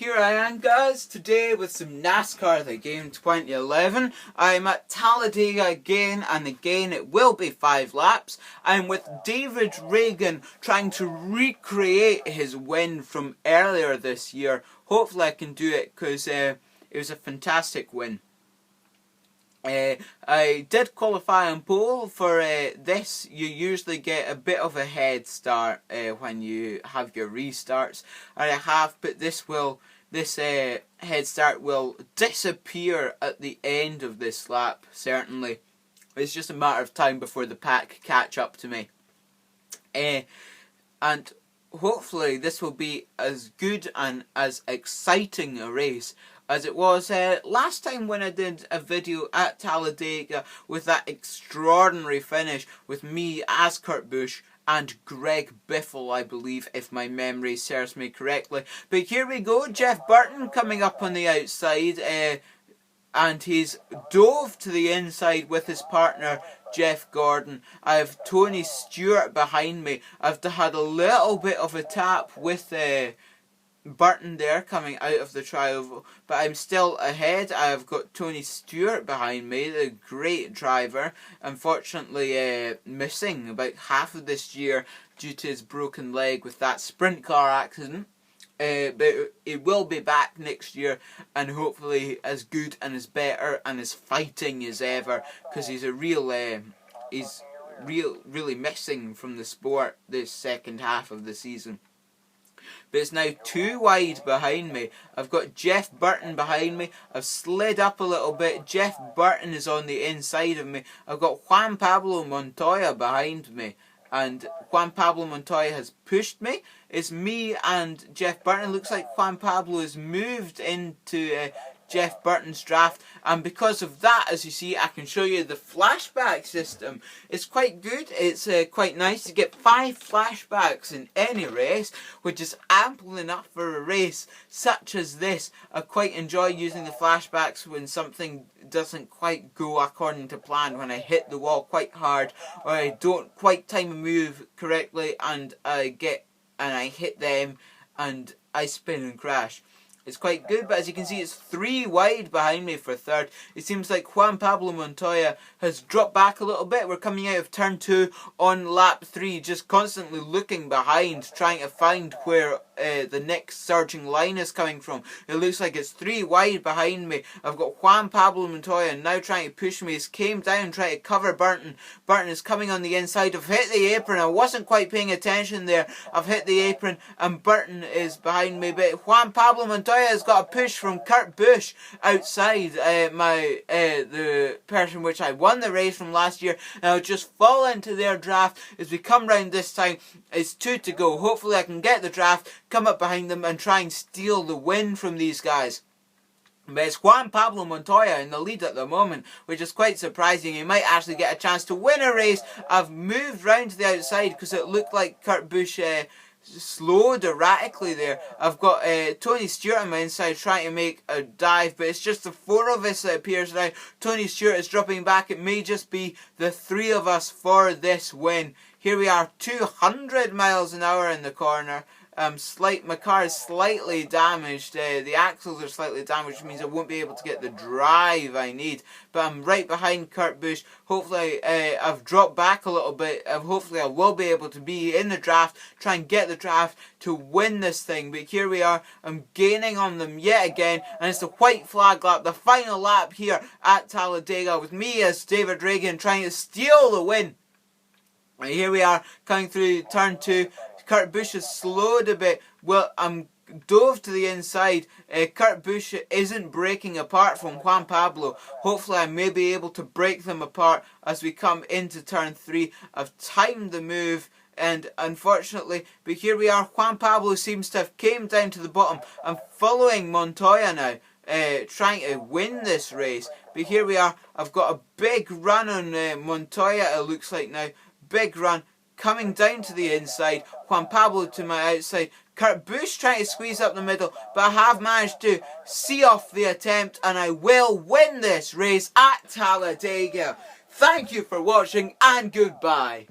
Here I am, guys, today with some NASCAR The Game 2011. I'm at Talladega again, and again it will be 5 laps. I'm with David Ragan trying to recreate his win from earlier this year. Hopefully I can do it because it was a fantastic win. I did qualify on pole for this. You usually get a bit of a head start when you have your restarts, and I have, but this head start will disappear at the end of this lap. Certainly, it's just a matter of time before the pack catch up to me, and hopefully this will be as good and as exciting a race as it was last time when I did a video at Talladega with that extraordinary finish with me as Kurt Busch and Greg Biffle, I believe, if my memory serves me correctly. But here we go, Jeff Burton coming up on the outside, and he's dove to the inside with his partner Jeff Gordon. I have Tony Stewart behind me. I've had a little bit of a tap with Burton there coming out of the trioval, but I'm still ahead. I've got Tony Stewart behind me, the great driver, unfortunately missing about half of this year due to his broken leg with that sprint car accident. But he will be back next year, and hopefully as good and as better and as fighting as ever, because he's a really missing from the sport this second half of the season. But it's now too wide behind me. I've got Jeff Burton behind me. I've slid up a little bit. Jeff Burton is on the inside of me. I've got Juan Pablo Montoya behind me. And Juan Pablo Montoya has pushed me. It's me and Jeff Burton. It looks like Juan Pablo has moved into Jeff Burton's draft, and because of that, as you see, I can show you the flashback system. It's quite good. It's quite nice to get 5 flashbacks in any race, which is ample enough for a race such as this. I quite enjoy using the flashbacks when something doesn't quite go according to plan, when I hit the wall quite hard, or I don't quite time a move correctly, and I hit them and I spin and crash. It's quite good, but as you can see, it's 3 wide behind me for third. It seems like Juan Pablo Montoya has dropped back a little bit. We're coming out of turn 2 on lap 3, just constantly looking behind, trying to find where the next surging line is coming from. It looks like it's 3 wide behind me. I've got Juan Pablo Montoya now trying to push me. He's came down, trying to cover Burton. Burton is coming on the inside. I've hit the apron. I wasn't quite paying attention there. I've hit the apron, and Burton is behind me. But Juan Pablo Montoya has got a push from Kurt Busch outside the person which I won the race from last year, and I'll just fall into their draft as we come round this time. It's 2 to go. Hopefully I can get the draft, come up behind them and try and steal the win from these guys. But it's Juan Pablo Montoya in the lead at the moment, which is quite surprising. He might actually get a chance to win a race. I've moved round to the outside because it looked like Kurt Busch slowed erratically there. I've got Tony Stewart on my inside trying to make a dive, but it's just the 4 of us, it appears now. Tony Stewart is dropping back. It may just be the 3 of us for this win. Here we are, 200 miles an hour in the corner. My car is slightly damaged. The axles are slightly damaged, which means I won't be able to get the drive I need. But I'm right behind Kurt Busch. Hopefully, I've dropped back a little bit. Hopefully, I will be able to be in the draft, try and get the draft to win this thing. But here we are. I'm gaining on them yet again, and it's the white flag lap, the final lap here at Talladega, with me as David Ragan trying to steal the win. And here we are coming through turn 2. Kurt Busch has slowed a bit. Well, I'm dove to the inside. Kurt Busch isn't breaking apart from Juan Pablo. Hopefully I may be able to break them apart as we come into turn 3. I've timed the move, and unfortunately, but here we are. Juan Pablo seems to have came down to the bottom. I'm following Montoya now, trying to win this race. But here we are. I've got a big run on Montoya, it looks like now. Big run. Coming down to the inside, Juan Pablo to my outside, Kurt Busch trying to squeeze up the middle, but I have managed to see off the attempt, and I will win this race at Talladega. Thank you for watching, and goodbye.